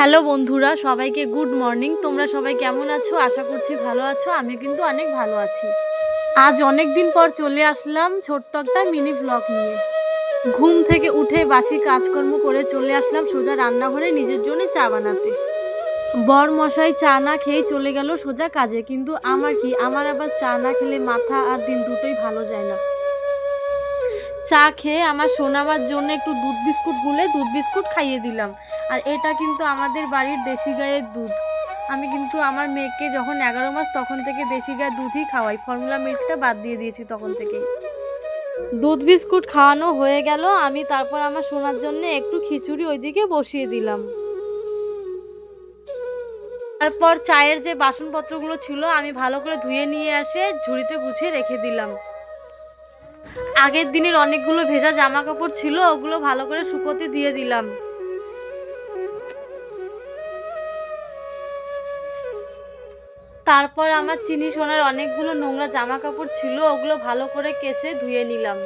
Hello বন্ধুরা, সবাইকে good morning. তোমরা সবাই কেমন আছো? আশা করছি ভালো আছো। আমি কিন্তু অনেক ভালো আছি। আজ অনেক দিন পর চলে আসলাম ছোট্ট একটা মিনি ব্লগ নিয়ে। ঘুম থেকে উঠে বাসি কাজকর্ম করে চলে আসলাম সোজা রান্নাঘরে নিজের জন্য চা বানাতে। বর মশাই চা না খেয়েই চলে গেল সোজা কাজে, কিন্তু আমার আবার চা না খেলে মাথা আর দিন দুটোই ভালো যায় না। চা খেয়ে আমার সোনামার জন্য একটু দুধ বিস্কুট গুলে দুধ বিস্কুট খাইয়ে দিলাম। আর এটা কিন্তু আমাদের বাড়ির দেশি গাইয়ের দুধ। আমি কিন্তু আমার মেয়েকে যখন 11 মাস তখন থেকে দেশি গায়ের দুধই খাওয়াই, ফর্মুলা মিল্কটা বাদ দিয়ে দিয়েছি তখন থেকেই। দুধ বিস্কুট খাওয়ানো হয়ে গেল, আমি তারপর আমার সোনার জন্য একটু খিচুড়ি ওইদিকে বসিয়ে দিলাম। তারপর চায়ের যে বাসনপত্রগুলো ছিল আমি ভালো করে ধুয়ে নিয়ে এসে ঝুড়িতে গুছিয়ে রেখে দিলাম। আগের দিনের অনেকগুলো ভেজা জামা কাপড় ছিল, ওগুলো ভালো করে শুকোতে দিয়ে দিলাম। তারপর আমার চিনি সোনার অনেকগুলো নোংরা জামা কাপড় ছিল, ওগুলো ভালো করে কেচে ধুয়ে নিলাম।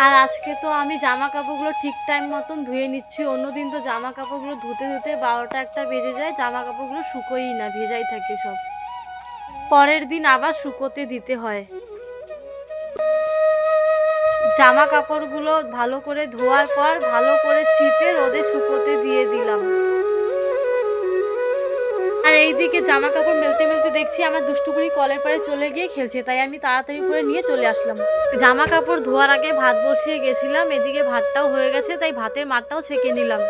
আর আজকে তো আমি জামা কাপড়গুলো ঠিক টাইম মতন ধুয়ে নিচ্ছি। অন্যদিন তো জামা কাপড়গুলো ধুতে ধুতে 12টা 1টা বেজে যায়, জামা কাপড়গুলো শুকোই না, ভেজাই থাকে সব। পরের দিন আবার শুকোতে দিতে হয়। জামা কাপড়গুলো ভালো করে ধোয়ার পর ভালো করে চিপে রোদে শুকোতে দিয়ে দিলাম। আর এইদিকে জামা কাপড় মেলতে মেলতে দেখছি আমার দুষ্টুকুড়ি কলের পাড়ে চলে গিয়ে খেলছে, তাই আমি তাড়াতাড়ি করে নিয়ে চলে আসলাম। জামা কাপড় ধোয়ার আগে ভাত বসিয়ে গেছিলাম, এদিকে ভাতটাও হয়ে গেছে, তাই ভাতের মারটাও ছেঁকে নিলাম।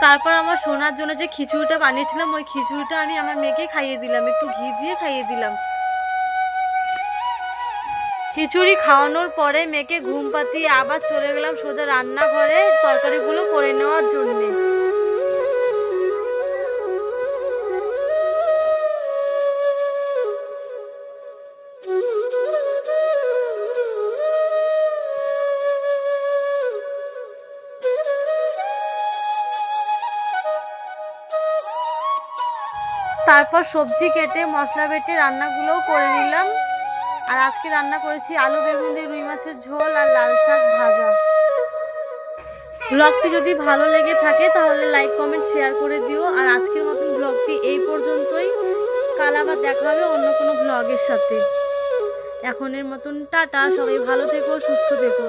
তারপর আমার সোনার জন্য যে খিচুড়িটা বানিয়েছিলাম ওই খিচুড়িটা আমি আমার মেয়েকে খাইয়ে দিলাম, একটু ঘি দিয়ে খাইয়ে দিলাম। খিচুড়ি খাওয়ানোর পরে মেয়েকে ঘুম পাতিয়ে আবার চলে গেলাম সোজা রান্নাঘরে তরকারিগুলো করে নেওয়ার জন্যে। তারপর সবজি কেটে মশলা বেটে রান্নাগুলোও করে নিলাম। আর আজকে রান্না করেছি আলু বেগুন দিয়ে রুই মাছের ঝোল আর লাল শাক ভাজা। ব্লগটি যদি ভালো লেগে থাকে তাহলে লাইক কমেন্ট শেয়ার করে দিও। আর আজকের মতন ব্লগটি এই পর্যন্তই। কাল আবার দেখা হবে অন্য কোনো ব্লগের সাথে। এখনের মতন টাটা, সবাই ভালো থেকো, সুস্থ থেকো।